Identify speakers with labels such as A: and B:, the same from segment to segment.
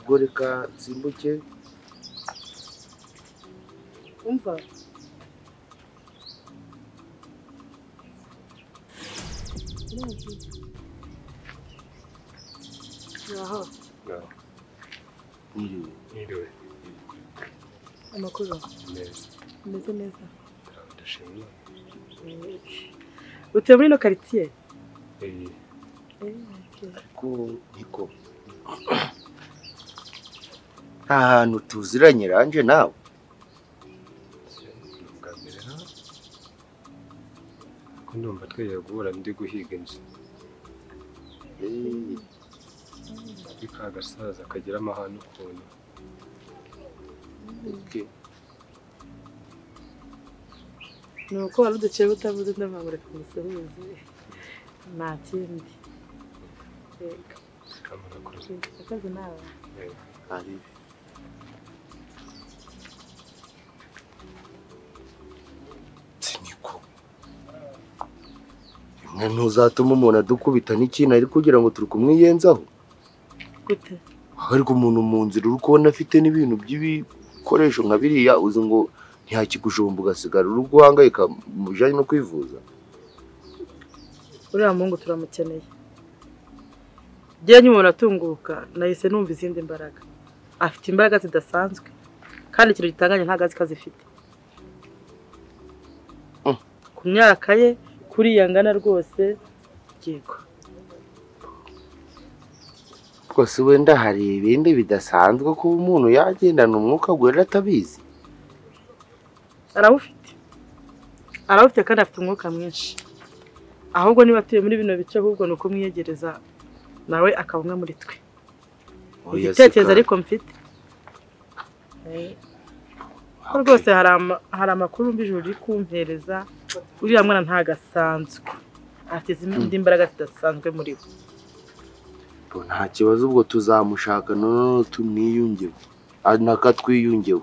A: Goreka simbuke.
B: Umva. Yaho.
A: Niriwe.
B: Amakuru.
A: Neza.
B: Meze neza.
A: Ndashimye.
B: Utuye muri no quartier?
A: Niko. Ahantu tuziranye ranje nawe.
C: Ko ndumva tweye guhura ndi guhiga inzu. Bika gasaza kagira amahano ukuntu.
B: Nuko waruduciye utavuze ndamagure kumusubize. Nta kindi.
C: Kamara kuri.
B: Akazi nawe.
A: Ari. Niko. Imwe ntuzatuma umuntu adukubita n'ikintu ari kugira ngo turi kumwiyenzaho.
B: Gute?
A: Ariko umuntu mu nzira uri kubona afite n'ibintu by'ibikoresho nka biriya uzi ngo ntihakigujomba ugasigara uri guhangayika mu bijyanye no kwivuza.
B: Uriya mungu turamukeneye. Giye nyuma natunguka nahise numva izindi mbaraga. Afite imbaraga zidasanzwe kandi ikintu gitanganye nta gazi kazifite. Ku myaka ye kuriya ngana rwose yego.
A: Rwose wenda hari ibindi bidasanzwe ko umuntu yagendana umwuka gwera atabizi.
B: Arawufite kandi afite umwuka mwinshi. Ahubwo niba tuye muri bino bice ahubwo nuko mwiyegereza nawe akabumwe muri twe. Igitekerezo ariko mfite. Rwose hari amakuru mbijuru uri kumpereza uriya mwana ntagasanzwe. Afite izindi mbaraga zidasanzwe muri we.
A: Nta kibazo ubwo tuzamushaka none tuniyungeho. Naka twiyungeho.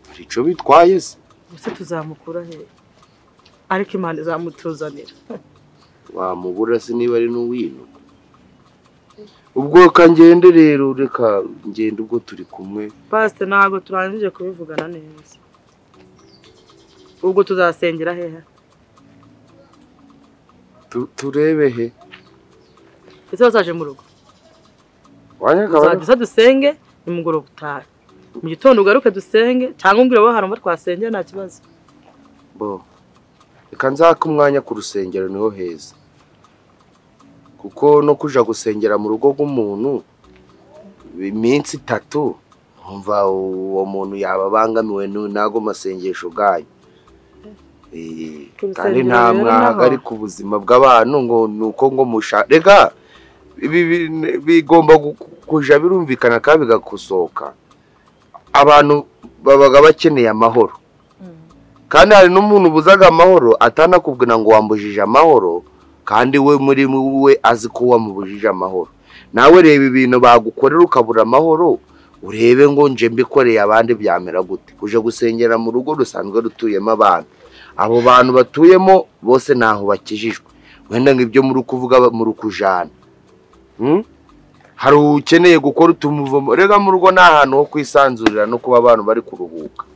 A: Hari ico bitwaye se?
B: Gusa tuzamukura he? Ariko Imana izamutuzanira.
A: Wamubura se niba ari n'uwino. Ubwo kangende rero reka ngende ubwo turi kumwe.
B: Pastor ntago turangije kubivugana neza. Ubwo tuzasengera hehe?
A: Turebe he?
B: Ese wazaje mu rugo?
A: Wanyaka
B: dusenge nimugoroba utaha. Mu gitondo ugaruke dusenge cyangwa umbwire bo harumva twasengera nta kibazo.
A: Bo. Reka nzaka umwanya ku rusengero niho heza. Kuko no kuja gusengera mu rugo rw'umuntu iminsi 3 umva uwo muntu yababangamiwe nago masengesho gayo. Kandi nta mwaga ari ku buzima bw'abantu ngo nuko ngo rega bigomba kuja birumvikana kandi bigakusoka. Abantu babaga bakeneye amahoro. Kandi hari n'umuntu buzaga amahoro atanakubwira ngo wambujije amahoro kandi we muri we azi ko wamubujije amahoro. Nawe reba ibintu bagukorera ukabura amahoro urebe ngo nje mbikoreye abandi byamera gute. Kuje gusengera mu rugo rusanzwe rutuyemo abantu. Abo bantu batuyemo bose naho bakijijwe. Wenda ngibyo muri kuvuga muri kujana. Hari ukeneye gukora utumuvumo rega mu rugo nahantu ho kwisanzurira no kuba abantu bari kuruhuka.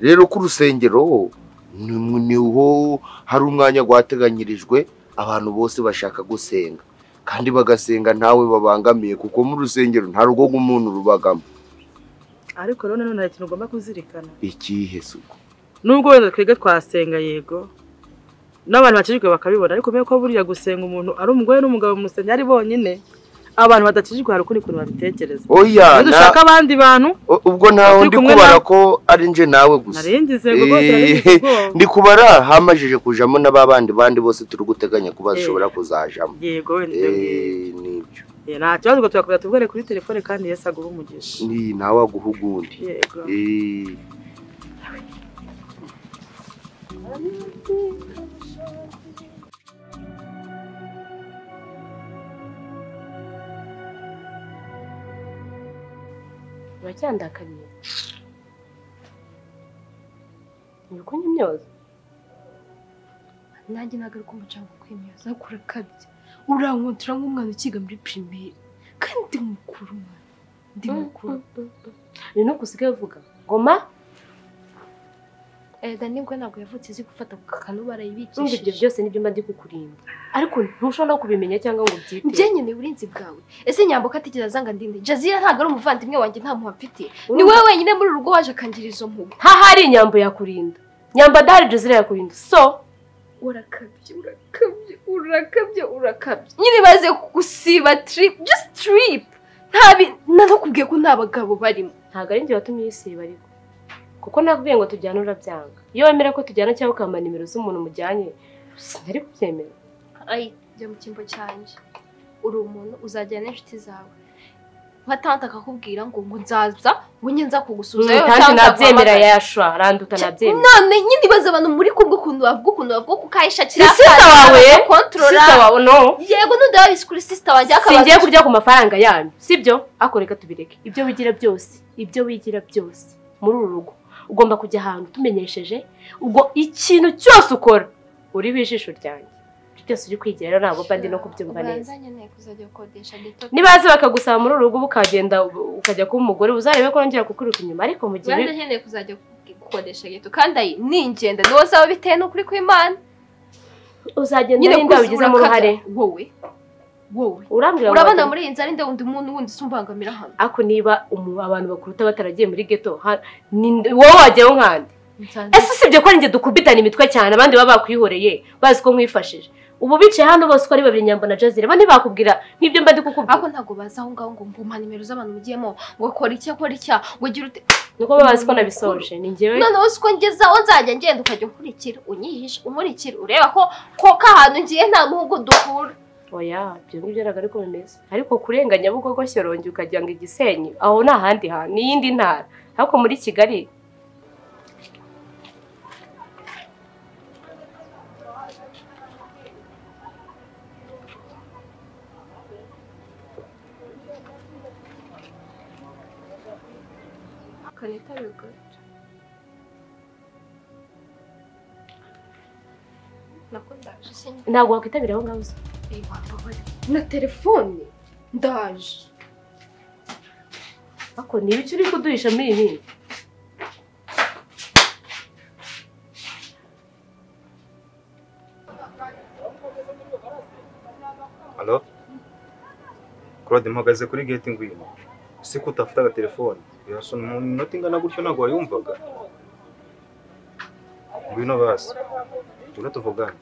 A: Rero ku rusengero niho hari umwanya gwateganyirijwe abantu bose bashaka gusenga kandi bagasenga ntawe babangamiye kuko mu rusengero nta rugo rw'umuntu rubagamo.
B: Ariko rero none nta kintu ugomba kuzirikana.
A: Ikihe suko?
B: Nubwo wenda twege twasenga yego n'abantu bakijijwe bakabibona ariko mbe ko buriya gusenga umuntu ari umugore n'umugabo mu rusengero ari bonyine abantu badakijijwe hari ukuri kuntu babitekereza.
A: Oya
B: dushaka abandi bantu
A: ubwo ntaho ndi kubara ko ari nje nawe gusa.
B: Naringize rwose
A: ndi kubara hamajije kujamo n'ababandi bandi bose turi guteganya kuba zishobora kuzajamo.
B: Yego
A: nibyo.
B: Nta kibazo ngo twakubwira tubwere kuri telefone kandi Yesu aguha umugisha.
A: Ni nawe aguhugundi.
B: Yego.
D: Uracyandakariye? Yuko nyimyoza.
E: Nanjye nagaruka umucanga kwimyoza kurakabye. Urankontora nk'umwana ukiga muri primaire. Kandi mukuru mwana. Ndi mukuru.
D: Ni no kusigaye uvuga. Ngoma?
E: Ega nibwo ntabwo yavutse izi gufata kakanu barayibikishije.
D: Umva ibyo byose nibyo mba ndi kukurinda. Ariko ntushobora no kubimenya cyangwa ngo byite.
E: Njye nyine uburinzi bwawe. Ese Nyamboka atigeze azanga ndinde. Jazira ntabwo ari umuvandimwe wanjye nta muhafite. Ni wowe wenyine muri rugo waje akangira izo mpugu.
D: Ha hari Nyambo yakurinda. Nyamba dahari Jazira yakurinda. So
E: urakabye. Nyine baze gusiba trip, just trip. Nakubwiye ko nta bagabo barimo.
D: ntago ari njye watumye yisiba ariko. Kuko nakubwiye ngo tujyane urabyanga. Iyo wemera ko tujyana cyangwa ukamba nimero z'umuntu mujyanye, sinari kubyemera.
E: Ai, jya mu kimbo cyanje. Uri umuntu uzajyana n'inshuti zawe. Watanta akakubwira ngo nzaza, ngo nyenza kugusuza yo
D: kandi nabyemera yashwa, randuta nabyemera.
E: None nyine ibaza abantu muri kubwo kuntu bavuga kukayishakira
D: sister wawe
E: controller.
D: Sister wawe no.
E: Yego nundi wabisi kuri sister wanjye akabaza.
D: Singiye kurya ku mafaranga yanyu, sibyo? Akoreka tubireke. Ibyo wigira byose muri uru rugo. Ugomba kujya ahantu tumenyesheje, ubwo ikintu cyose ukora uri bijisho ryanjye. Byose uri kwigira rero ntabwo bandi no kubyumva neza. Nibaze bakagusaba muri urugo ukagenda ukajya kuba umugore uzarebe ko nongera kukuruka inyuma ariko mu gihe
E: bandi nkeneye kuzajya gukodesha geto kandi ayi ningenda niwo zaba bitewe n'ukuri kw'Imana.
D: Uzagenda n'inda ugize mu ruhare.
E: Wowe
D: urambwira
E: urabona muri iyi nzara inde wundi muntu wundi sumbangamira hano.
D: Ako niba abantu bakuruta bataragiye muri geto wowe wajyaho nkande. Ese sibyo ko njye dukubitana imitwe cyane abandi baba bakwihoreye bazi ko mwifashije. Ubu bice hano bose ko ari babiri Nyambo na Jazira bandi bakubwira nk'ibyo mba ndi kukubwira.
E: Ako ntago baza aho ngaho ngo ngumpa nimero z'abantu mugiyemo ngo kora iki ngo gira ute.
D: Nuko babazi ko nabisoje ni njyewe.
E: None uzi ko ngezaho nzajya ngenda ukajya nkurikira unyihisha umurikira ureba ko kahantu ngiye nta muhugo dukura.
D: Oya byo ngibyo nagari ko bimeze. Ariko kurenganya Bugogo Shyorongi ukajya ngo Igisenyi aho nta handi ha ni yindi ntara. Ariko muri Kigali
E: Kanita yogurt.
D: ntabwo wakwitabira aho ngaho.
E: Na telefone ndaje.
D: Ako ni ibiki uri kuduhisha muri ibi?
F: Halo? Claude mpagaze kuri gate ngwino. Si ko utafite agatelefone. Yasona mu minota ingana gutyo ntabwo wayumvaga. Ngwino basi. Tuna tuvugana.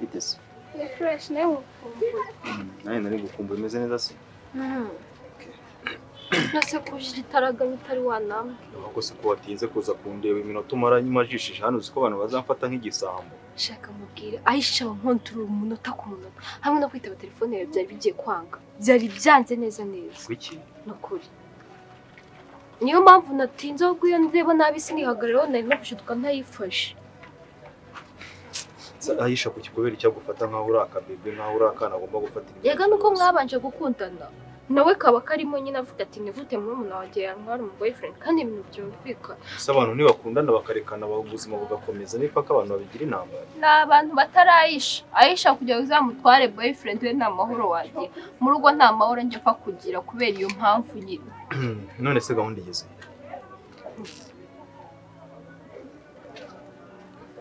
F: Bitese.
E: Fresh nayo
F: Nari gukumbuye meze neza se.
E: Nase kujira itaraganya utari wanama.
F: Ahubwo se ko watinze kuza kundeba iminota umara nyimajishije hano uziko abantu bazamfata nk'igisambo.
E: Shaka mubwire Aisha nkontura umunota ku munota. Hamwe no kwitaba telefone yawe byari bigiye kwanga. Byari byanze neza.
F: Kuki?
E: Nukuri. Niyo mpamvu natinze aho guyo ndeba nabi sinihagararaho nari no gushutuka ntayifashe.
F: Aisha kuki kubera icyo gufata nkaho uri akabebe nkaho uri akana agomba gufatira.
E: Yega nuko mwabanje gukundana. Nawe kaba karimo nyine avuga ati nivute muri umuntu wagiye yantwara mu boyfriend kandi ibintu byumvikana.
F: Se abantu ntibakundana bakarekana ubuzima bugakomeza nipaka abantu babigira intambara.
E: N'abantu batarayisha. Aisha kugira uzamutware boyfriend we nta mahoro wagiye. Mu rugo nta mahoro njye pfa kugira kubera iyo mpamvu nyine.
F: None se gahunda igeze.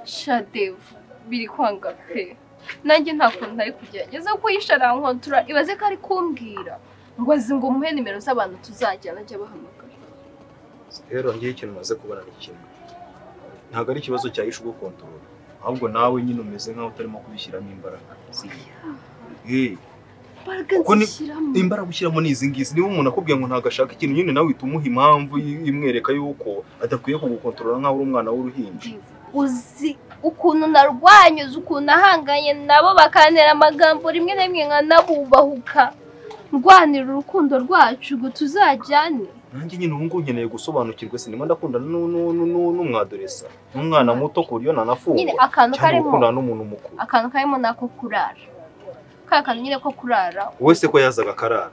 E: Shadev biri kwanga pe. Nanjye nta kuntu ntari kugerageza kuyishara nkontura ibaze ko ari kumbwira. Ngo azi ngo muhe nimero z'abantu tuzajyana ajya bahamagara.
F: Rero ngiye ikintu maze kubona ni kimwe. Ntabwo ari ikibazo cyayisha ugo control. Ahubwo nawe nyine umeze nkaho utarimo kubishyiramo imbaraga. Imbaraga ushyiramo ni izi ngizi. Niba umuntu akubwiye ngo ntago ashaka ikintu nyine nawe utumuha impamvu imwereka yuko adakwiye kugukontorora nkaho uri umwana w'uruhinja.
E: Uzi ukuntu narwanyuze ukuntu ahanganye nabo bakanera amagambo rimwe na rimwe nkanabubahuka. Ndwanira urukundo rwacu ngo tuzajyane.
F: nanjye nyine ubu ngubu nkeneye gusobanukirwa sinema ndakundana n'umwadoresa n'umwana muto ku buryo nanafungwa
E: nyine akantu karimo
F: gukundana n'umuntu mukuru
E: akantu karimo nako kurara ka kantu nyine ko kurara
F: wese ko yazaga karara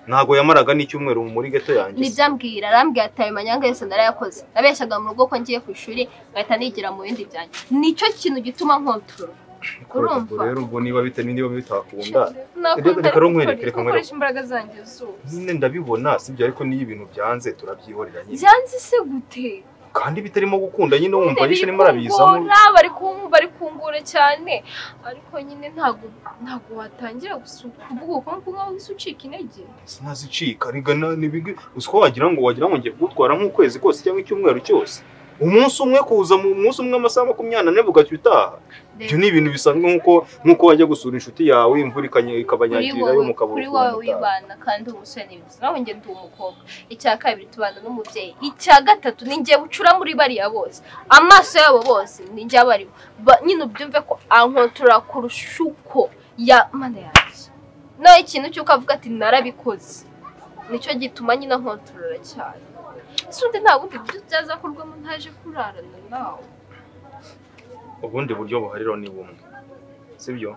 F: ntago yamaraga n'icyumweru muri geto yanjye
E: nibyambwira arambwira ati ayo manyanga yose narayakoze nabeshyaga mu rugo ko ngiye ku ishuri ngahita nigira mu bindi byanjye nicyo kintu gituma nkontorora urumva
F: rero ubwo niba bitakunda
E: reka nkoresha imbaraga zanjye zose
F: nyine ndabibona sibyo ariko niyo ibintu byanze turabyihorera nyine
E: byanze se gute
F: kandi bitarimo gukunda nyine wumva yishe nimo arabizamo
E: bari kungura cyane ariko nyine ntago watangira kuvuga uko nkaho wese ucika intege
F: sinazicika rigana nibige usko wagira ngo ngiye kugutwara nk'ukwezi kose cyangwa icyumweru cyose umunsi umwe kuza mu munsi umwe amasaha 24 bugacyo utaha ibyo ni ibintu bisanzwe nkuko wajya gusura inshuti yawe imvura ikabanyagirira yo mukabura
E: kuri wawe wibana kandi umusore n'ibizi naho nge ndi umukobwa icya kabiri tubana n'umubyeyi icya gatatu ni ngiye bucura muri bariya bose amaso yabo bose ni ngiye bari nyine ubyumve ko ankontora kurushuko ya mana yanjye no ikintu cyuko avuga ati narabikoze nicyo gituma nyine ankontorora cyane sundi nta bundi buryo byazakorwamo ntaje kurarana nawe
F: ubundi buryo buhariro ni bumwe sibyo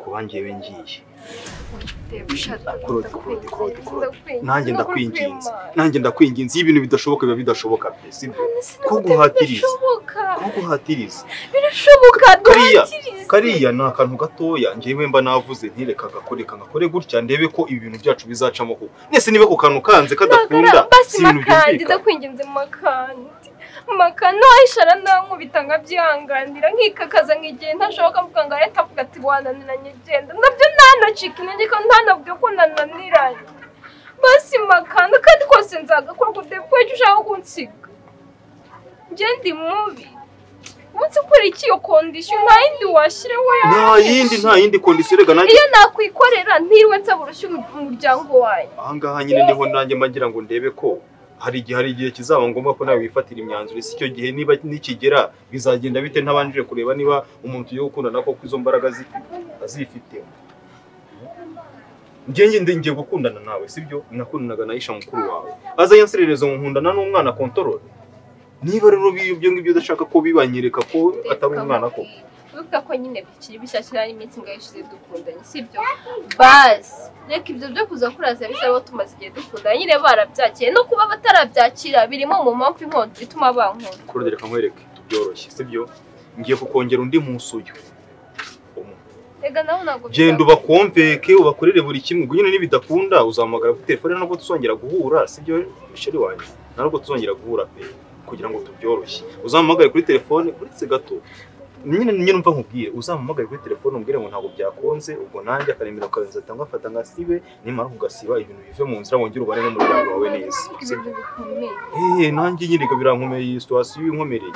F: kuba ngiye ngiye nanjye ndakwinginze ibintu bidashoboka biba bidashoboka pe sibyo ko guhatiriza
E: birashoboka
F: kariya ni akantu gatoya ngewe mba navuze ntireka ngakore gutya ndebe ko ibi bintu byacu bizacamo ko nese niba ku kantu kanze kadakunda
E: si ibintu byumvikana ndakwinginze makano ayishara nankubita nkabyihanganira nkikakaza nk'igihe ntashoboka mvuga ngo leta avuga ati wananiranye genda nabyo ntanacika intege kandi ntanavuge ko nananiranye basi makano kandi kose nzagakora kuko icyo ushaka kunsiga njye ndi mubi umunsi ukora iki iyo kondisiyo nta yindi washyiraho
F: nta yindi kondisiyo rega nanjye
E: iyo nakwikorera ntiriwe nsaba urushyi umuryango wanyu
F: ahangaha nyine niho nanjye mbagira ngo ndebe ko hari igihe kizaba ngombwa ko nawe wifatira imyanzuro isi icyo gihe niba nikigera bizagenda bite ntabanjije kureba niba umuntu yo gukundana ko izo mbaraga azifite ngiye gukundana nawe sibyo nakundanaga nayisha mukuru wawe aza yanserereza nkundana n'umwana kontorore niba rero ibyo ngibyo udashaka ko bibanyereka ko atari umwana ko
E: wibuka ko nyine bikiri bishyashya n'iminsi ngayishize dukundanye sibyo basi reka ibyo byo kuza kuraza bisaba tumaze igihe dukundanye nyine barabyakiye no kuba batarabyakira birimo mu mpamvu inkonto bituma bankunda
F: kurudere nkwereke tubyoroshye sibyo ngiye kukongera undi munsi uyu
E: ega naho nago
F: genda ubakomveke ubakorere buri kimwe ubwo nyine nibidakunda uzahamagara kuri telefone nabwo tuzongera guhura sibyo sheri wanjye nabwo tuzongera guhura pe kugira ngo tubyoroshye uzahamagare kuri telefone uretse gato nyine mva nkubwire uzampamagare kuri telefone umbwire ngo ntabwo byakonze ubwo nanjye akaremera karenza atanga afata ngasibe nimara kugasiba ibintu bive mu nzira wongera ubane n'umuryango wawe neza nanjye nyine birankomeye iyi situation y'inkomereye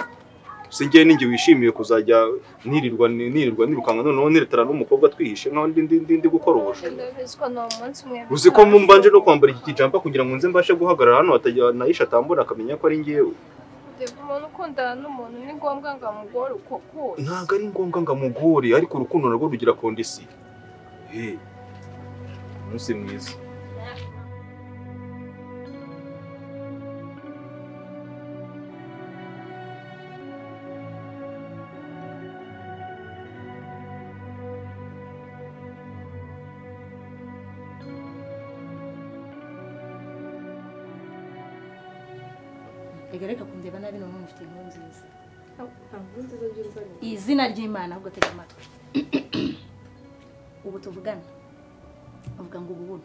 F: singiye ninjye wishimiye kuzajya nirirwa nirukanga noneho niretara n'umukobwa twihishe nkaho ndi gukora ubusho uzi ko mbanje no kwambara iki kijampa kugira ngo nze mbashe guhagarara hano nayisha atambona akamenya ko ari ngewe
E: umuntu ukundana n'umuntu ni ngombwa ngo amugore uko kose
F: ntabwo ari ngombwa ngo amugore ariko urukundo narwo rugira kondisiyo umunsi mwiza
G: reka kundeba nabi no mufite inkuru nziza izina ry'Imana ahubwo tega amatwi ubu tuvugana uvuga ngo ubu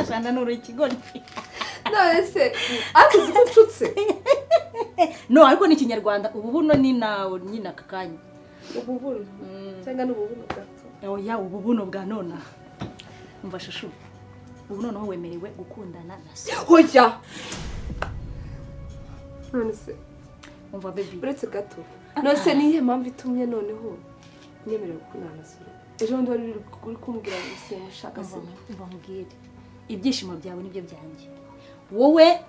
G: ashanda nuru ikigoni
E: nose akuzi kucutse
G: no ariko ni kinyarwanda ubu buno ni nawe nyina kakanya
E: ubu buno cyangwa n'ubu gato
G: oya ubu buno bwa nona umva shushu ubu noneho wemerewe gukundana na se
E: hoya nonese
G: umva baby
E: uretse gato nose niye mpamvu itumye noneho nyemerewe gukundana na se ejo ndi wari uri kumbwira ngo se mushaka se
G: umva mbwire ibyishimo byawe nibyo byanjye wowe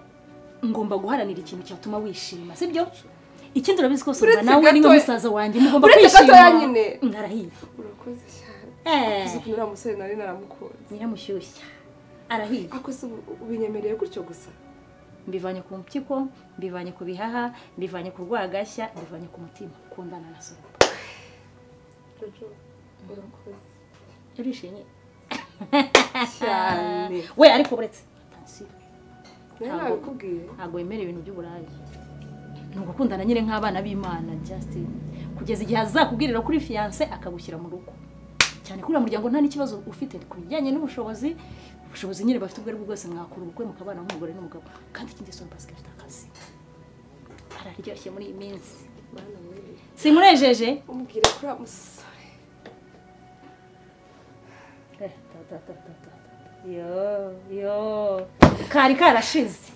G: ngomba guharanira ikintu cyatuma wishima sibyo ikindi urabizi ko somba nawe ni nka musaza wanjye mugomba kwishima
E: uretse gato yanyine
G: ngarahiye
E: urakoze cyane
H: uzi kunura musore nari naramukunze
G: nyiramushyushya arahiye
H: ako se ubinyemereye gutyo gusa
G: mbivanye ku mpyiko mbivanye ku bihaha mbivanye ku rwagashya mbivanye ku mutima kundana na Soroba
H: Jojo urakoze
G: urishimye
H: cyane
G: we ariko buretse
H: nabikubwiye
G: ntabwo wemera ibintu by'uburayi ni ugukundana nyine nk'abana b'Imana Justin kugeza igihe azakubwirira kuri fiance akagushyira mu rugo cyane kuri muryango nta n'ikibazo ufite ku bijyanye n'ubushobozi nyine bafite ubwo bwose mwakora ubukwe mukabana nk'umugore n'umugabo kandi ikindi Soroba afite akazi araryoshye muri iyi minsi simurejeje
H: umubwire kuri amusore
G: yo kari karashize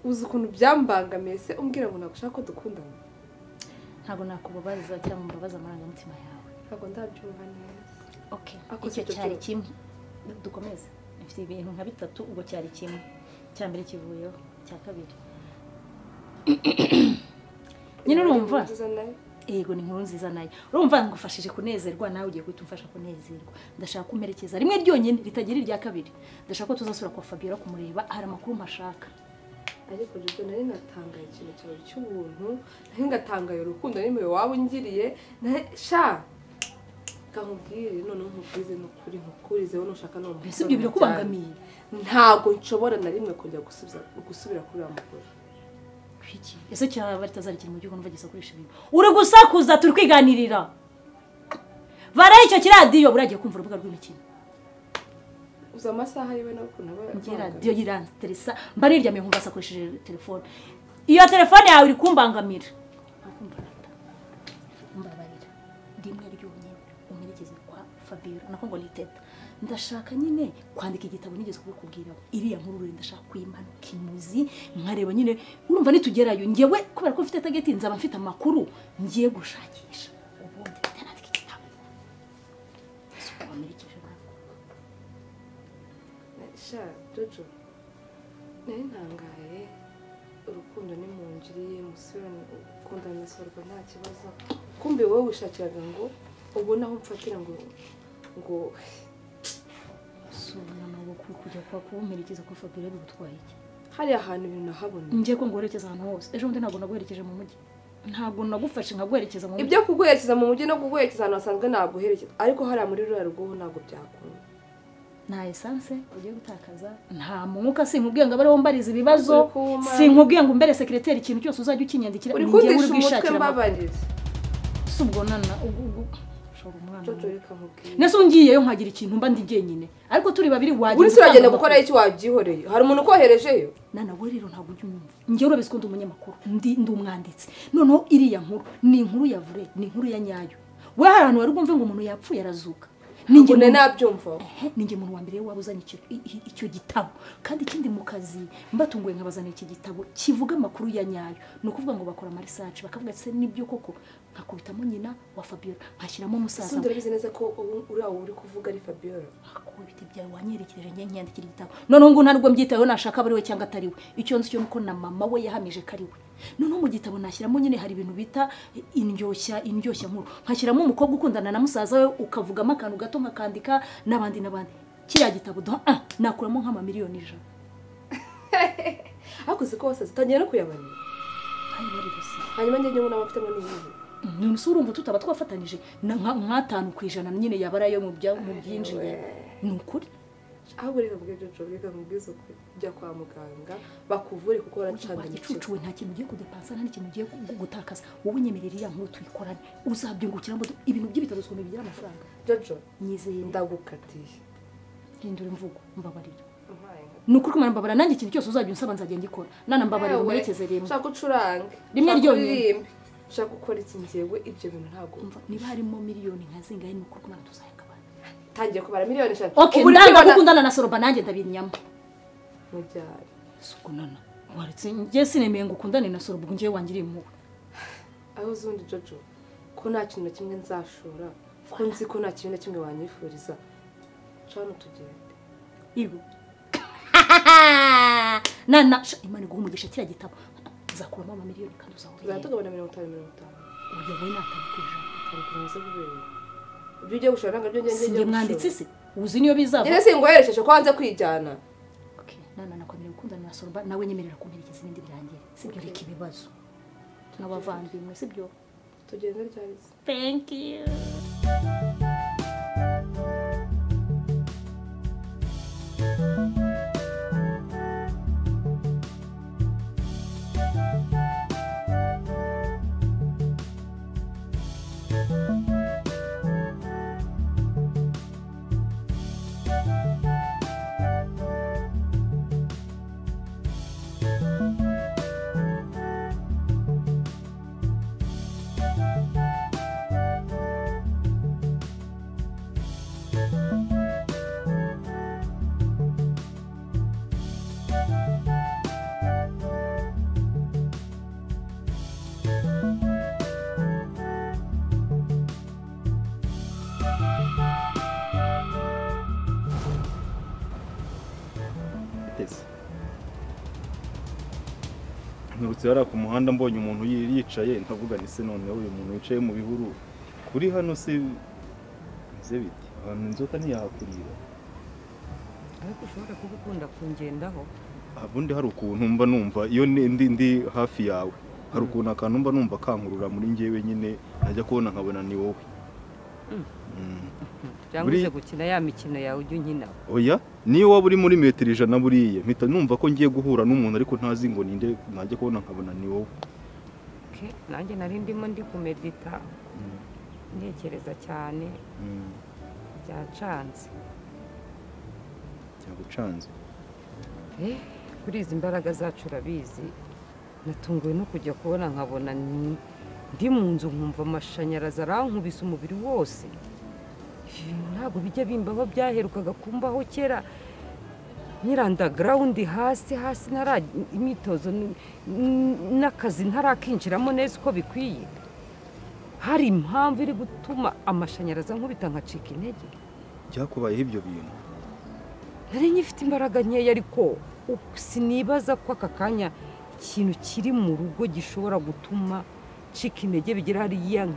H: uzi ukuntu byambangamiye se umbwira ngo nagushaka ko dukundana
G: ntabwo nakubabariza cyangwa mbabaza amarangamutima yawe
H: ntabwo ndabyumva neza
G: okay icyo cyari kimwe dukomeze mfite ibintu nka bitatu ubwo cyari kimwe cya mbere kivuyeho cya kabiri nyine urumva yego ni inkuru nziza nayo urumva ngufashije kunezerwa nawe ugiye guhita umfasha kunezerwa ndashaka kumerekeza rimwe ryonyine ritagira irya kabiri ndashaka ko tuzasubira kwa Fabiola kumureba hari amakuru mpashaka
H: ariko Jojo nari natangaye ikintu cyawe cy'ubuntu nari ngatangaye urukundo nimwe waba ungiriye sha kamubwire none nkubwize n'ukuri nkukurize wowe nushaka no
G: mbese ibyo birakubangamiye
H: ntago nshobora na rimwe kujya gusubira kuri amaguru
G: kwiki ese cyaba batazarikira mu gihugu numva gisakurisha ibintu uri gusakuza turi kwiganirira vara icyo kiradiyo buragiye kumva urubuga rw'imikino
H: uza amasaha yiwe no kunaba
G: radio yiransteresa mbari ryamye nkumva sakoresheje telefone iyo telefone yawe iri kumbangamira mbabarira ndimwe ryonyine umerekeze kwa Fabiola nako ngo niteta ndashaka nyine kwandika igitabo nigeze kubikubwira iriya nkuru ndashaka kwimanuka imuzi nkareba nyine urumva nitugerayo ngewe kubera ko mfite target nzaba mfite amakuru ngiye gushakisha ubundi nandika igitabo subamerekeje
H: sha Jojo nari ntangaye urukundo ni munjiriye musubirane ukundana na Soroba nta kibazo kumbe wowe wishakiraga ngo ubona aho mfatira ngo
G: sura amaboko kujya kwa kumerekeza kwa Fabiola bigutwaye iki
H: hari ahantu ibintu nahabona
G: ngiye ko ngoherekeza ahantu hose ejo ndi ntabwo naguherekeje mu mujyi ntabwo nagufashe nkaguherekeza mu mujyi
H: ibyo kuguherekeza mu mujyi no kuguherekeza ahantu hasanzwe naguherekeza ariko hari muri ruriya rugo ntabwo byakunda
G: nta essence ugiye gutakaza nta mwuka sinkubwiye ngo abariho mbariza ibibazo sinkubwiye ngo mbere secrétaire ikintu cyose uzajya ukinyandikira
H: ngiye uri bwishakira mbabarira
G: subwo nana nese ungiyeyo nkagira ikintu mba ndi jyenyine ariko turi babiri wagiye
H: uri suragenda gukora iki wabyihoreye hari umuntu ukoherejeyo
G: nana we rero ntabwo ujye unyumva ngiye urabizi ko ndi umunyamakuru ndi umwanditsi noneho iriya nkuru ni inkuru ya vrai ni inkuru ya nyayo we hari ahantu wari bwumve ngo umuntu yapfuye arazuka
H: ninjye nabyumva
G: ninjye muntu wa mbere wabuzanye icyo gitabo kandi ikindi mu kazi mbatunguye nkabazana iki gitabo kivuga amakuru ya nyayo no kuvuga ngo bakora research bakavuga se nibyo koko nkakubitamo nyina wa Fabiola nkashyiramo umusaza
H: sindore bize neza ko uri kuvuga ari Fabiola
G: ko biti byawe wanyerekeje njye nyandikira igitabo none ngo ntabwo mbyitayeho nashaka bari we cyangwa atari we icyo nzi cyo nuko na mama we yahamije kari we none mu gitabo nashyiramo nyine hari ibintu bita indyoshya nkuru nkashyiramo umukobwa ukundana na musaza we ukavugamo akantu gato nkakandika n'abandi kiriya gitabo nakuramo nk'amamiliyoni 100
H: hakuze ko wose zitangiye no kuyabarira hanyuma njye ngo n'abafitemo n'ibihe
G: none urumva tutaba twafatanije nk'atanu ku ijana nyine yabarayo mu byinjiye ni ukuri
H: ahubwo reka bwe Jojo reka mubwizo kujya kwa muganga bakuvure kuko baracanga
G: igicucuwe nta kintu ugiye kudepansa nta kintu ugiye gutakaza wowe nyemerera ya nkuru tuyikorane uzabyungukira ngo ibintu by'ibitaro bigira amafaranga
H: Jojo
G: nyizeye
H: ndagukatiye
G: hindura imvugo mbabarira nuko kumara mbabara nanjye ikintu cyose uzajya unsaba nzagenda ikora nana mbabarira umerekeze rimwe
H: ushaka gucuranga
G: rimwe ryonyine
H: ushaka gukora iki ngewe ibyo bintu ntabwo
G: niba harimo miliyoni nka zingahe nuko kumara tuzayakabana
H: tangiye kubara miliyoni 5
G: okay ndanga gukundana na Soroba nanjye ndabinyama
H: mujyari
G: sukunana waretse ngiye sinemeye ngo ukundane na Soroba ngiye wangiriye mu
H: aho zundi Jojo ko nta kintu kimwe nzashora ko nzi ko nta kintu na kimwe wanyifuriza cyane tugende
G: igo nana imana guha umugisha kiriya gitabo zakuramo amamiliyoni kandi uzahuriye
H: uzatugabana 50
G: uyoboye natanu kwijana
H: kandi kunoze kubera ibyo ugiye gushora ntabwo ibyo
G: sinjye mwanditsi se uzi niyo bizava
H: njye singuherekeje ko wanze kwijyana
G: okay nana nakwemera gukundana na Sorba nawe nyemerera kumperekeza ibindi birangire sibyo reka ibibazo n'abavandimwe sibyo
H: tugende ryari
G: thank you
F: nturutse hariya ku muhanda mbonye umuntu yicaye nkavuga ni se noneho uyu muntu wicaye mu bihuru kuri hano se bize biti abantu inzoka ntiyahakurira
I: ariko ushobora kuba ukunda kungendaho
F: ubundi hari ukuntu mba numva iyo ndi hafi yawe hari ukuntu akantu mba numva kankurura muri njyewe nyine najya kubona nkabona ni wowe
I: cyangwa uze gukina ya mikino yawe ujya unkina
F: oya niyo waba uri muri metero 100 buriye mpita numva ko ngiye guhura n'umuntu ariko ntazi ngo ninde najya kubona nkabona ni wowe
I: nanjye nari ndimo ndi kumedita ntekereza cyane byacanze
F: cyagucanze
I: kuri izi mbaraga zacu urabizi natunguwe no kujya kubona nkabona ndi mu nzu nkumva amashanyarazi arankubise umubiri wose ntabwo bijya bimbaho byaherukaga kumbaho kera nyirandagrawundi hasi ntara imyitozo n'akazi ntarakinjiramo neza uko bikwiye hari impamvu iri gutuma amashanyarazi ankubita nkacika intege
F: byakubayeho ibyo bintu
I: nari nyifite imbaraga nkeya ariko sinibaza ko aka kanya ikintu kiri mu rugo gishobora gutuma cika intege bigera hariya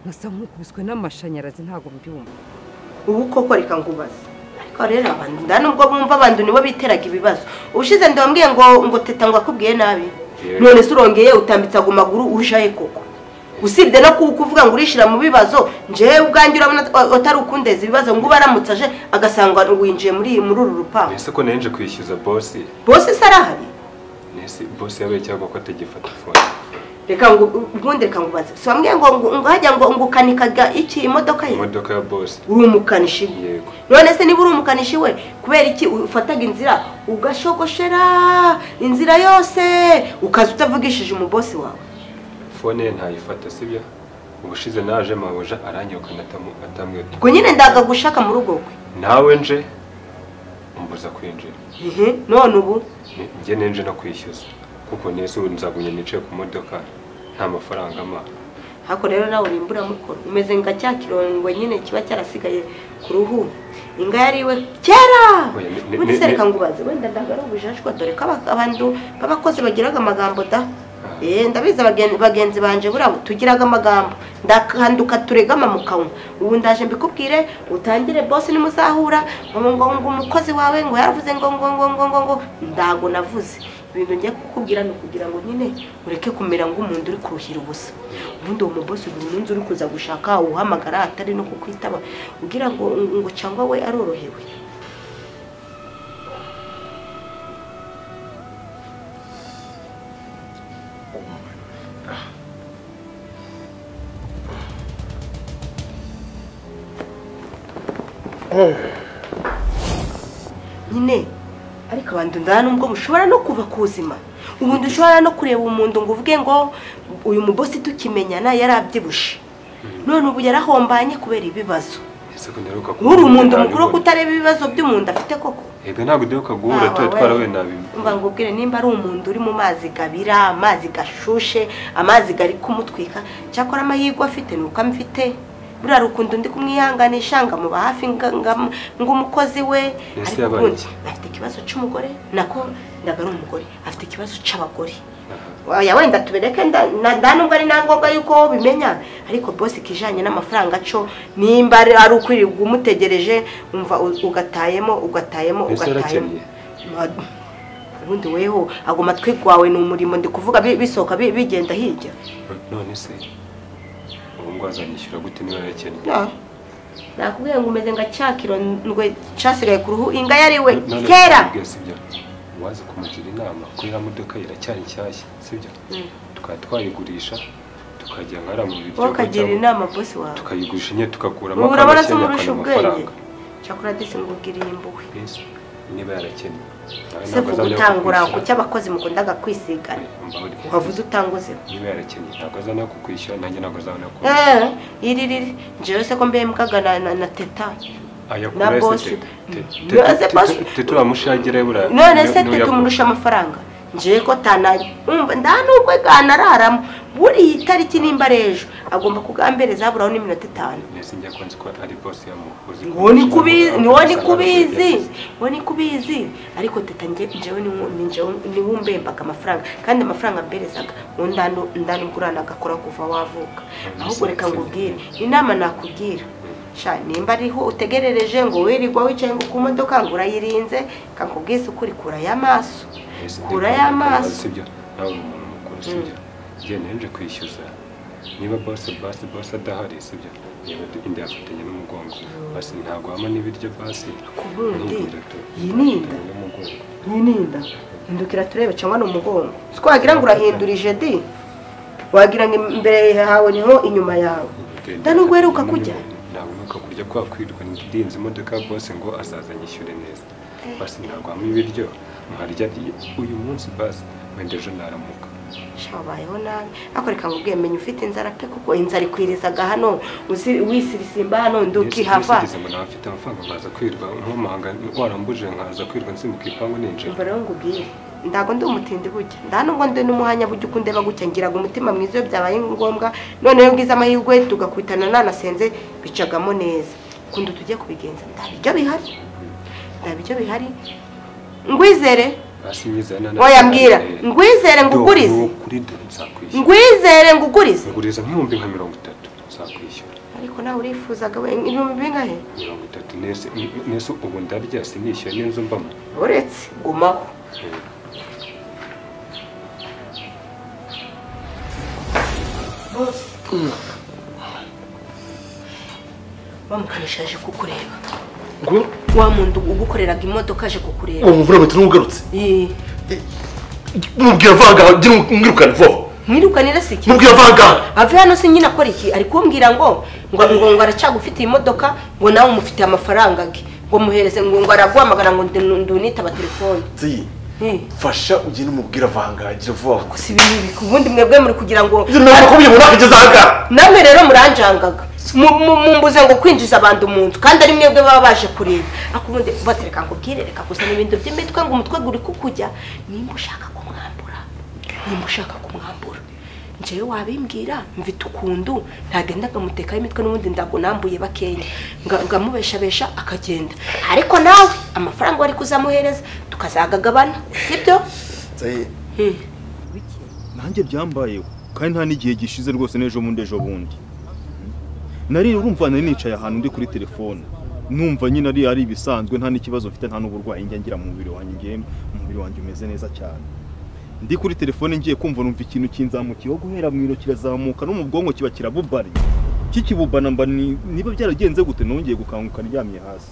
I: nkasa nk'ukubiswe n'amashanyarazi ntabwo mbyumva
J: ubu koko reka ngubaze ariko rero abantu ndanubwo bumva abantu nibo biteraga ibibazo ubushize ndambwiye ngo teta ngo akubwiye nabi none se urongeye utambitsaga amaguru ushaye koko usibye no kuvuga ngo urishira mu bibazo nje ubwanjye urabona atari ukundeza ibibazo ngo baramutse aje agasanga winjiye muri uru rupangu
C: ese ko nenje kwishyuza boss
J: se arahari
C: nese boss yabaye cyangwa ko atagifata phone
J: reka ngo ubundi reka ngubaze so ambwiye ngo hajya ngo ukanikaga iki imodoka
C: ya boss
J: uri umukanishi
C: yego
J: none se niba uri umukanishi we kubera iki ufataga inzira ugashogoshera inzira yose ukaza utavugishije umubosi wawe
C: phone ntayifata sibyo ubushize naje mabuja aranyirukana atamwe
J: ngo nyine ndaga gushaka mu rugo kwe
C: nawe nje umbuza kwinjira
J: none ubu
C: njye nenje no kwishyuza kuko nese nzagumye nicaye ku modoka nta mafaranga ama
J: hako rero nawe urimbura mukoro umeze nga cya kirongwe nyine kiba cyarasigaye ku ruhu inga yariwe kera ubundi se reka ngubaze wenda ndagara ubujashwa dore ko abantu b'abakozi bagiraga amagambo da ndabiza bagenzi banje burabo tugiraga amagambo ndakanduka turegama mu kanwa ubu ndaje mbikubwire utangire boss ni muzahura ngo umukozi wawe ngo yaravuze ngo ndago navuze ibintu ngiye kukubwira no kugira ngo nyine ureke kumera ngo umuntu uri kuruhira ubusa ubundi uwo mubosi umuntu uri kuza gushaka uhamagara atari no kukwitaba ugira ngo cyangwa we arorohewe nyine ariko abantu ndana nubwo mushobora no kuva ku buzima ubundi ushobora no kureba umuntu ngo uvuge ngo uyu mubosi tukimenyana yarabyibushe none ubu yarahombanye kubera ibibazo uri umuntu mukuru kutareba ibibazo by'umuntu afite koko
C: ega ntabwo uderuka guhura twarawe nabi
J: mba ngubwire nimba ari umuntu uri mu mazi gabira amazi gashushe amazi gari kumutwika cyakora amahirwe afite nuko amfite buriya rukundo ndi kumwihanganisha ngamuba hafi ng'umukozi we ariko afite ikibazo cy'umugore nako ndagara umugore afite ikibazo cy'abagore oya wenda tubereke nda nubwo ari nangombwa yuko bimenya ariko boss kijanye n'amafaranga cyo nimba ari ukwirirwa umutegereje umva ugatayemo ubundi weho agoma twigwawe n'umurimo ndi kuvuga bisoka bigenda hirya
C: none se ubu ngo azanyishyura gute niba yakennye
J: nakubwiye ngo umeze nga cyakiro ndwe cyasigaye ku ruhu inga yariwe kera
C: waza kumugira inama ko iriya modoka iracyari nshyashya sibyo tukaba twayigurisha tukajya nkara mu biryo
J: wakagira inama boss wawe
C: tukayigurisha nyine tugakuramo
J: urabona se umurusha ubwenge cyakora disi ngubwiriye imbuwe
C: niba yarakennye
J: se gutangura ku cy'abakozi mukundaga kwisigana wavuze utanguze
C: niba yarakennye ntabwo azana kukwishyura nanjye ntabwo azabona ko
J: iriri njyewe se ko mbe mbwagana na teta
C: na boss tete uramushagira bura
J: none se tete umurusha amafaranga nje ko tananye umva ndanubwe ganararamo buri itariki nimba rejo agomba kugambereza buraho n'iminota 5
C: nese njya kwanze ko ari boss yamukoze
J: woni kubizi ariko teta njewe ni wumbembaga amafaranga kandi amafaranga mberezaga ndanugurana agakora kuva wavuka ahubwo reka ngubwire inama nakugira sha nimba ariho utegerereje ngo wirirwa wicaye ngo ku modoka ngo urayirinze kakubwiza ukuri kura y'amaso
C: sibyo nawe umuntu mukuru sibyo je nenje kwishyuza niba boss adahari sibyo niba indi yafatanye n'umugongo basi ntabwo hama n'ibiryo basi
J: kubundi yininda hindukira turebe cyangwa n'umugongo twagira ngo urahindurije di wagira ngo imbere hawe niho inyuma yawe ndanubwo heruka kujya
C: ntabwo kurya kwa kwirwa ndinze imodoka boss ngo azazanyishyure neza basi ntabwo hama ibiryo mwarya uyu munsi basi wenda ejo naramuka
J: shabayeho nabi akoreka ngo bwemenya ufite inzara pe kuko inzara ikwirizaga hano wisirisimba hano ndukihava
C: afite amafaranga baza kwirwa nk'umahanga warambuje nkaza kwirwa nsimuka ipangu ninje
J: umva rero ngubwire ndago ndi umutindi bujya ndanubwo ndi n'umuhanya bujya ukundeba gutya ngiraga umutima mwiza iyo byabaye ngombwa none yo ngize amahirwe tugakwitana nanasenze bicagamo neza kundi tujye kubigenza ndabijyo bihari ngwizere wayambwira ngwizere ngugurize
C: nguriza nk'ibihumbi nka 30 nzakwishyura
J: ariko nawe urifuzaga we ibihumbi bingahe
C: 30 nese ubu ndarya sinishyuye n'inzu mbamo
J: uretse gumaho bamukanishaje kukureba
A: ngo
J: wa muntu ugukoreraga imodoka aje kukureba
A: umuvura mwe tunugarutse mubwira vanga gira mwirukane vo
J: mwirukanira siki
A: mubwira vanga
J: ave hano se nyina akora iki ari kumbwira ngo aracagufite imodoka ngo nawe umufite amafaranga ge ngo muhereze ngo araguhamagara ngo ndunita aba telefone
A: fasha ugine umubwira vanga gira vuba
J: ko si bibi kubundi mwebwe muri kugira ngo
A: nakubye ngo nakigeza hanga
J: namwe rero muranjangaga mumbuze ngo kwinjiza abantu mu nzu kandi ari mwebwe baba baje kureba akubundi batereka ngo bwirereka gusa n'ibintu by'imitwe ngo umutwe guri kukujya nimba ushaka kumwambura njewe wabimbwira mvite ukundu ntagendaga muteka imitwe n'ubundi ndago nambuye bakenya ngamubeshabesha akagenda ariko nawe amafaranga wari kuzamuhereza tukazagagabana sibyo
F: nanjye byambayeho kandi nta n'igihe gishize rwose n'ejo bundi nari urumva nari nicaye ahantu ndi kuri telefone numva nyine ari ibisanzwe nta n'ikibazo mfite nta n'uburwayi ngira mu mubiri wanjye umeze neza cyane ndi kuri telefone ngiye kumva numva ikintu kinzamukiyeho guhera mu iro kirazamuka no mu bwonko kiba kirabubari kikibubana mba niba byaragenze gute nongeye gukanguka ndyamye hasi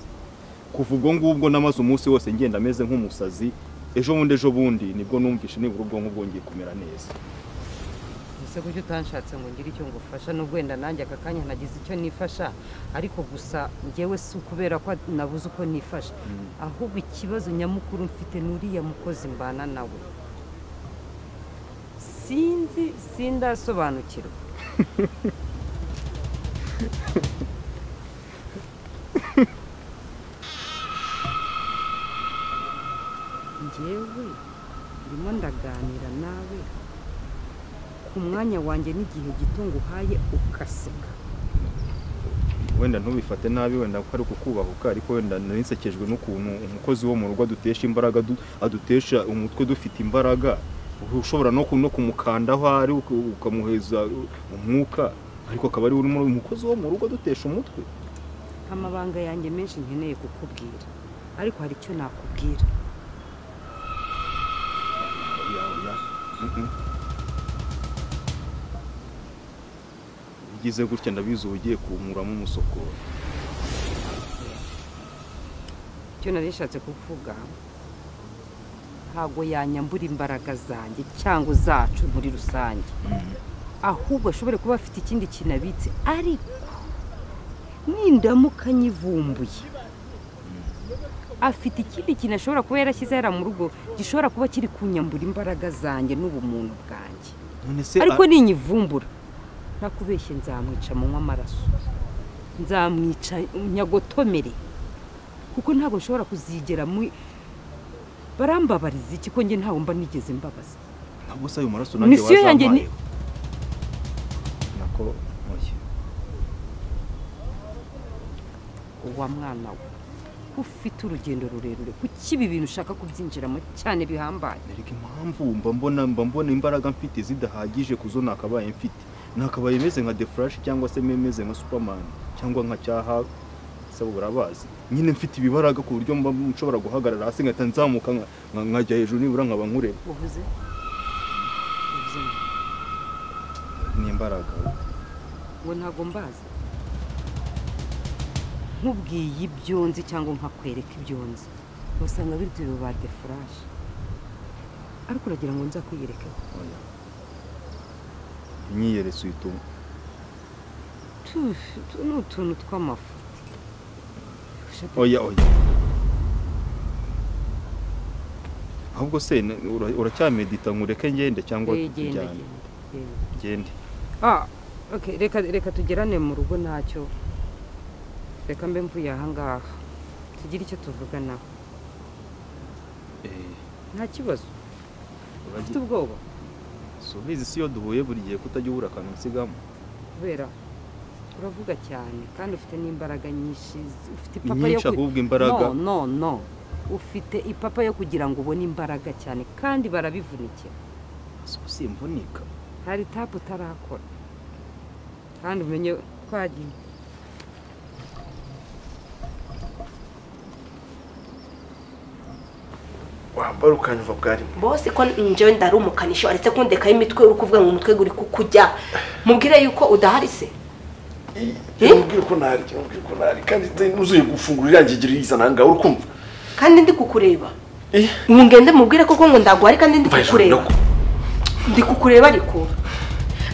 F: kuva ubwo ngubwo namaze umunsi wose ngenda ameze nk'umusazi ejo bundi nibwo numvishe nibura ubwonko bwongeye kumera neza
I: ese kuki utanshatse ngo ngire icyo ngufasha n'ubwo wenda nanjye aka kanya nagize icyo nifasha ariko gusa njyewe si ukubera ko nabuze uko nifasha ahubwo ikibazo nyamukuru mfite n'uriya mukozi mbana nawe sindasobanukirwa njyewe ndimo ndaganira nawe ku mwanya wanjye n'igihe gito nguhaye ukaseka
F: wenda ntubifate nabi wenda ko ari kukubahuka ariko wenda narinsekejwe n'ukuntu umukozi wo mu rugo adutesha imbaraga adutesha umutwe dufite imbaraga ushobora no kumukandaho ari ukamuheza umwuka ariko akaba ari urimo umukozi wo mu rugo dutesha umutwe.
I: Amabanga yanjye menshi nkeneye kukubwira ariko hari icyo nakubwira.
F: Ugize gutya ndabizi ugiye kumuramo umusokoro.
I: Icyo narishatse kuvuga ntago yanyambura imbaraga zanjye cyangwa zacu muri rusange, ahubwo ashobore kuba afite ikindi kinabitse, ariko nindamuka nyivumbuye afite ikindi kintu ashobora kuba yarashyize yara mu rugo gishobora kuba kiri kunyambura imbaraga zanjye n'ubumuntu bwanjye. Ariko ninyivumbura nakubeshye nzamwica mu amaraso, nzamwica nyagotomere, kuko ntabwo nshobora kuzigera barambabariza iki ko njye ntawe mba nigeze mbabaza.
F: Ntabwo se ayo maraso nanjye wazampaye nako oye
I: uwa mwana we ufite urugendo rurerure kuki ibi bintu ushaka kubyinjiramo cyane bihambaye.
F: Erega impamvu mba mbona imbaraga mfite zidahagije kuzo nakabaye mfite, nakabaye meze nka The Flash cyangwa se meze nka Superman cyangwa nka Cyaha sabo barabazi. Nyine mfite ibibaraga ku buryo mba nshobora guhagarara hasi ngata nzamuka nkajya hejuru nibura nkaba nkureba.
I: Uvuze
F: ni imbaraga
I: ngo ntago mbaza nkubwiye ibyo nzi cyangwa nkakwereka ibyo nzi usanga biri ba The Flash, ariko uragira ngo nza kwiyereka.
F: Nyiyeretse uyituma
I: ni utuntu tw'amafu.
F: Oya ahubwo se uracyamedita nkureke ngende cyangwa tujyane? Gende.
I: Okay, reka tugerane mu rugo ntacyo. Reka mbe mvuye aha ngaha tugira icyo tuvugana. Nta kibazo. Ufite ubwoba?
F: Subizi si yo duhuye buri gihe kutajya ubura akantu nsigamo.
I: Kubera uravuga cyane kandi ufite n'imbaraga nyinshi, ufite
F: ipapa yo ahubwo imbaraga.
I: No ufite ipapa yo kugira ngo ubone imbaraga cyane kandi barabivunikira.
F: Si imvunika.
I: Hari tapu utarakora kandi umenye kwagiye.
A: Wambara ukanyumva bwari
J: bose ko njyewe ndari umukanishi aretse kundekaho imitwe uri kuvuga ngo umutwe uri kukujya. Mubwire yuko udahari se.
A: Mubwire ko nari kandi nuzuye gufungura irangigira izana ngaho urukumva.
J: Kandi ndi kukureba. Ngende mubwire ko ngo ndagwari kandi ndi kukureba. Ndi kukureba ariko.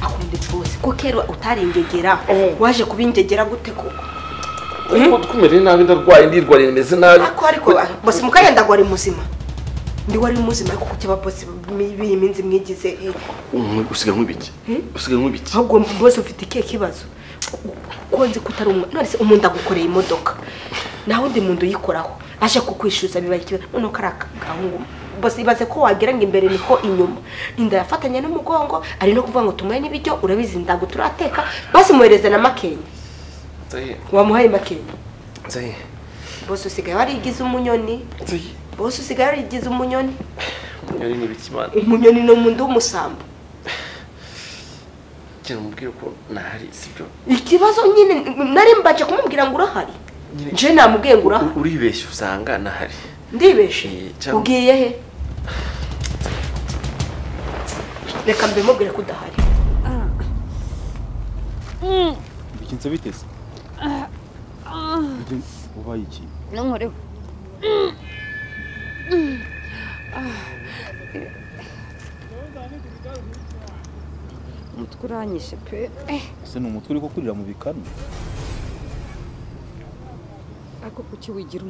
J: Akunde bose ko kero utaringegera waje kubingegera gute koko.
A: Twumere nabi ndarwaye ndirwariye meze nabi.
J: Ariko bose mukanya ndagwari muzima. Ndi wari muzima ariko kuki bose biyiminzi mwigize.
A: Usiga nk'ibiki? Usiga nk'ibiki?
J: Ahubwo bose ufite ikihe kibazo? Konzi kutari none se umuntu agukoreye imodoka naho ndi muntu yikoraho aje kukwishuza bibaye kibe none karaka gahungu bose ibaze ko wagira ngo imbere niko inyuma inda yafatanye n'umugongo ari no kuvuga ngo tumuye n'ibiryo urabizi ndago turateka bose muhereze na Makenya. Wamuhaye Makenya bose usigaye warigize umunyoni. Bose usigaye warigize umunyoni.
A: Umunyoni ni bikimana.
J: Umunyoni no mundu w'umusambo.
A: Mubwire ko nahari sibyo.
J: Ikibazo nyine nari mbaje kumubwira ngo urahari. Je namubwiye ngo urahari.
A: Uribeshye usanga nahari.
J: Ndibeshe. Ugiye he? Reka mbe mubwire ko udahari.
F: Bikinze bitese. Ubaye iki?
I: Nonkoreho. Umutwe uranyishe pe.
F: Ese ni umutwe uri kurira mu bikanu?
I: Ako kuki wigira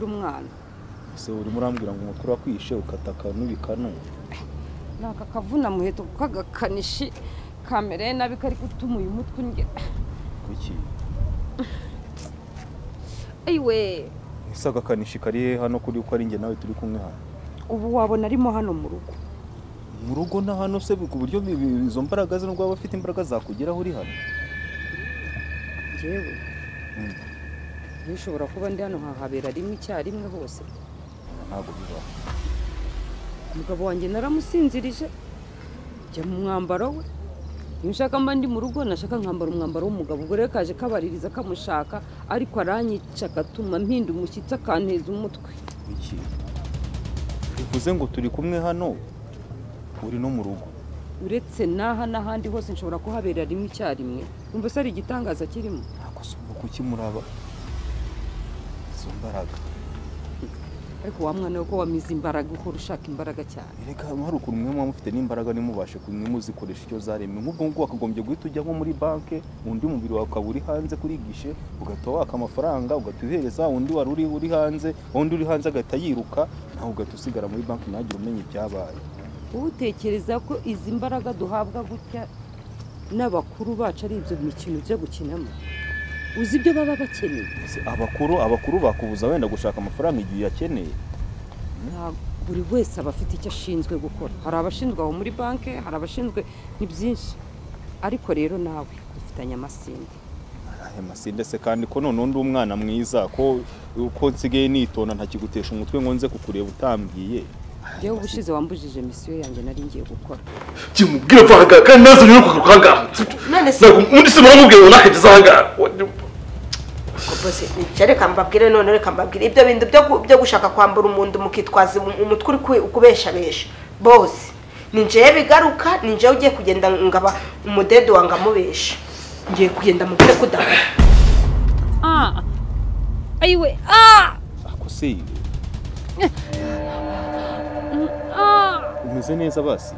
I: umwana?
F: Ese uri murambwira ngo umutwe wakwishe ukataka n'ibikanu?
I: Naka kavuna muheto kagakanishi kamere nabi kari gutuma uyu mutwe nge.
F: Kuki?
I: Ayiwe.
F: Isaga kanishi kari hano kuri uko ari nge nawe turi kumwe hano.
I: Ubu wabona arimo hano mu rugo.
F: Mu rugo na hano se ku buryo izo mbaraga z'ubwo abafite imbaraga zakugeraho uri hano.
I: Jewe. Bishobora kuba ndi hano hahabera rimwe icyarimwe hose.
F: Ntabwo bibaho.
I: umugabo wanjye naramusinzirije jya mu mwambaro we iyo nshaka mba ndi mu rugo nashaka nkambara umwambaro w'umugabo ubwo rero kaje kabaririza kamushaka ariko aranyica agatuma mpinda umushyitsi akanteza umutwe.
F: Iki bivuze ngo turi kumwe hano uri no mu rugo
I: uretse n'aha n'ahandi hose nshobora kuhabera rimwe icyarimwe umva se ari igitangaza kirimo
F: ntabwo sumva kuki muraba izo mbaraga
I: ariko wa mwana we ko wamize imbaraga uhora ushaka imbaraga cyane
F: reka hari ukuntu mwe mufite n'imbaraga nimubashe kumuzikoresha icyo zaremwe nk'ubwo ngubwo wakagombye guhita ujya nko muri banki undi mubiri wawe ukaba uri hanze kuri gishe ugahita waka amafaranga ugahita uhereza undi wari uri hanze undi uri hanze agahita yiruka nawe ugahita usigara muri banki ntagire umenye ibyabaye.
I: utekereza ko izi mbaraga duhabwa gutya n'abakuru bacu ari ibyo mikino byo gukinamo uzi ibyo baba bakeneye
F: abakuru bakubuza wenda gushaka amafaranga igihe yakeneye
I: buri wese aba afite icyo ashinzwe gukora hari abashinzwe aho muri banki hari abashinzwe ni byinshi ariko rero nawe ufitanye amasinde
F: masinde se kandi ko none undi umwana mwiza ko nsigaye nitonda ntakigutesha umutwe ngo nze kukureba utambwiye
I: yewe ubushize wambujije misiyo yanjye nari ngiye gukora
A: kimubwira vaga kandi nazo nyine kugukanga
J: none se
A: undi se muramubwira ngo nakageze aha ngaha
J: bose reka mbabwire none reka mbabwire ibyo bintu byo gushaka kwambura umuntu mukitwaza umutwe uri kubeshabesha bose ni njewe bigaruka ni njewe ugiye kugenda ngaba umudedo wanga amubesha ngiye kugenda mubwire ko udahari
I: ayiwe
F: ako se umeze neza basi